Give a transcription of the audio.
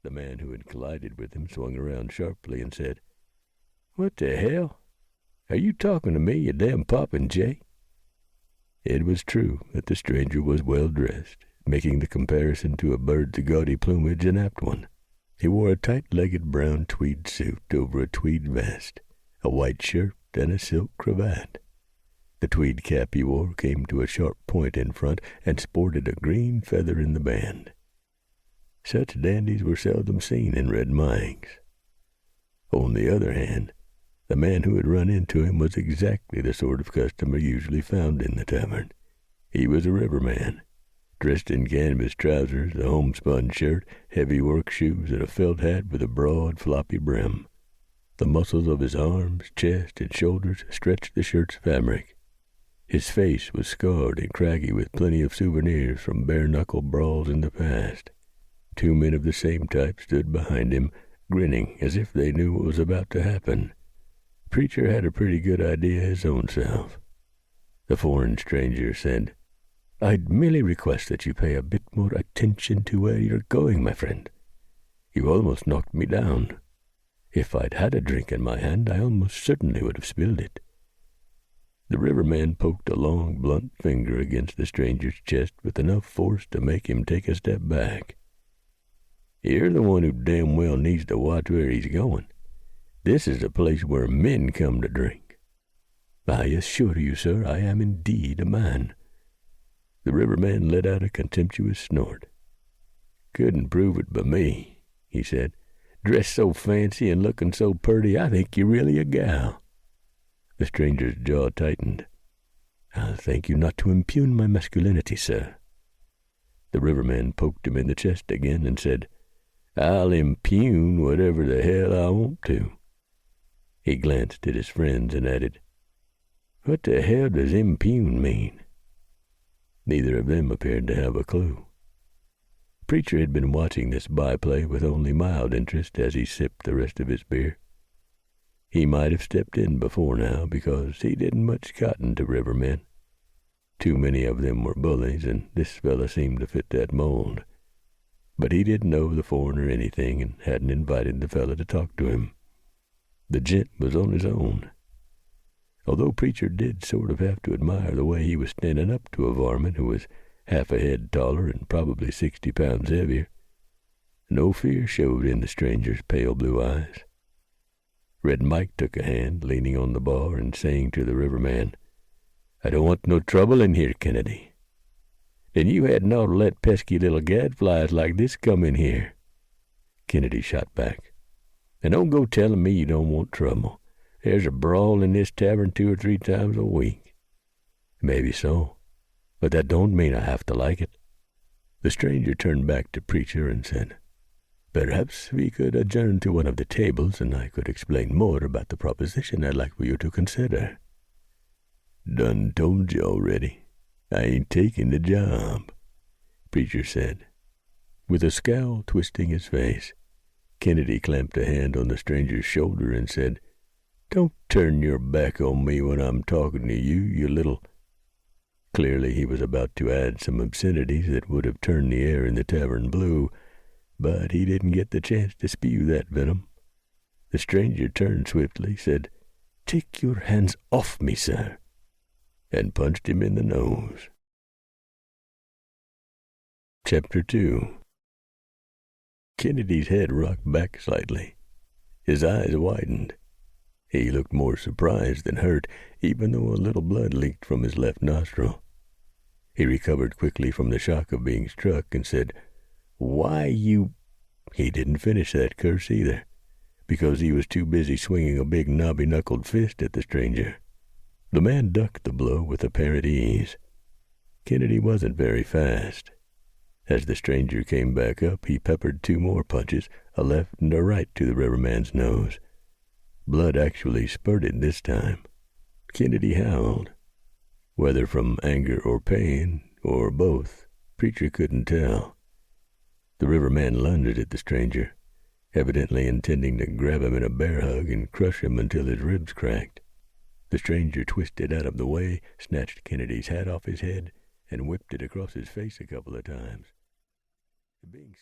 The man who had collided with him swung around sharply and said, "What the hell? Are you talking to me, you damn popinjay?" It was true that the stranger was well dressed, making the comparison to a bird's gaudy plumage an apt one. He wore a tight-legged brown tweed suit over a tweed vest, a white shirt, and a silk cravat. The tweed cap he wore came to a sharp point in front and sported a green feather in the band. Such dandies were seldom seen in Red Mike's. On the other hand, the man who had run into him was exactly the sort of customer usually found in the tavern. He was a riverman, dressed in canvas trousers, a homespun shirt, heavy work shoes, and a felt hat with a broad, floppy brim. The muscles of his arms, chest, and shoulders stretched the shirt's fabric. His face was scarred and craggy with plenty of souvenirs from bare-knuckle brawls in the past. Two men of the same type stood behind him, grinning as if they knew what was about to happen. Preacher had a pretty good idea his own self. The foreign stranger said, "I'd merely request that you pay a bit more attention to where you're going, my friend. You almost knocked me down. If I'd had a drink in my hand, I almost certainly would have spilled it." The riverman poked a long, blunt finger against the stranger's chest with enough force to make him take a step back. "You're the one who damn well needs to watch where he's going. This is a place where men come to drink." "I assure you, sir, I am indeed a man." The riverman let out a contemptuous snort. "Couldn't prove it by me," he said. "Dressed so fancy and looking so purty, I think you're really a gal." The stranger's jaw tightened. "I'll thank you not to impugn my masculinity, sir." The riverman poked him in the chest again and said, "I'll impugn whatever the hell I want to." He glanced at his friends and added, "What the hell does impugn mean?" Neither of them appeared to have a clue. Preacher had been watching this byplay with only mild interest as he sipped the rest of his beer. He might have stepped in before now, because he didn't much cotton to rivermen. Too many of them were bullies, and this fella seemed to fit that mold. But he didn't owe the foreigner anything and hadn't invited the fella to talk to him. The gent was on his own. Although Preacher did sort of have to admire the way he was standing up to a varmint who was half a head taller and probably 60 pounds heavier. No fear showed in the stranger's pale blue eyes. Red Mike took a hand, leaning on the bar and saying to the riverman, "I don't want no trouble in here, Kennedy." "Then you hadn't ought to let pesky little gadflies like this come in here." Kennedy shot back, "And don't go telling me you don't want trouble. There's a brawl in this tavern 2 or 3 times a week." "Maybe so, but that don't mean I have to like it." The stranger turned back to Preacher and said, "Perhaps we could adjourn to one of the tables, and I could explain more about the proposition I'd like for you to consider." "Done told you already. I ain't taking the job," Preacher said. With a scowl twisting his face, Kennedy clamped a hand on the stranger's shoulder and said, "Don't turn your back on me when I'm talking to you, you little—" Clearly he was about to add some obscenities that would have turned the air in the tavern blue, but he didn't get the chance to spew that venom. The stranger turned swiftly, said, "Take your hands off me, sir," and punched him in the nose. Chapter 2. Kennedy's head rocked back slightly. His eyes widened. He looked more surprised than hurt, even though a little blood leaked from his left nostril. He recovered quickly from the shock of being struck and said, "Why, you—" He didn't finish that curse either, because he was too busy swinging a big knobby-knuckled fist at the stranger. The man ducked the blow with apparent ease. Kennedy wasn't very fast. As the stranger came back up, he peppered 2 more punches, a left and a right, to the riverman's nose. Blood actually spurted this time. Kennedy howled. Whether from anger or pain, or both, Preacher couldn't tell. The riverman lunged at the stranger, evidently intending to grab him in a bear hug and crush him until his ribs cracked. The stranger twisted out of the way, snatched Kennedy's hat off his head, and whipped it across his face a couple of times. Being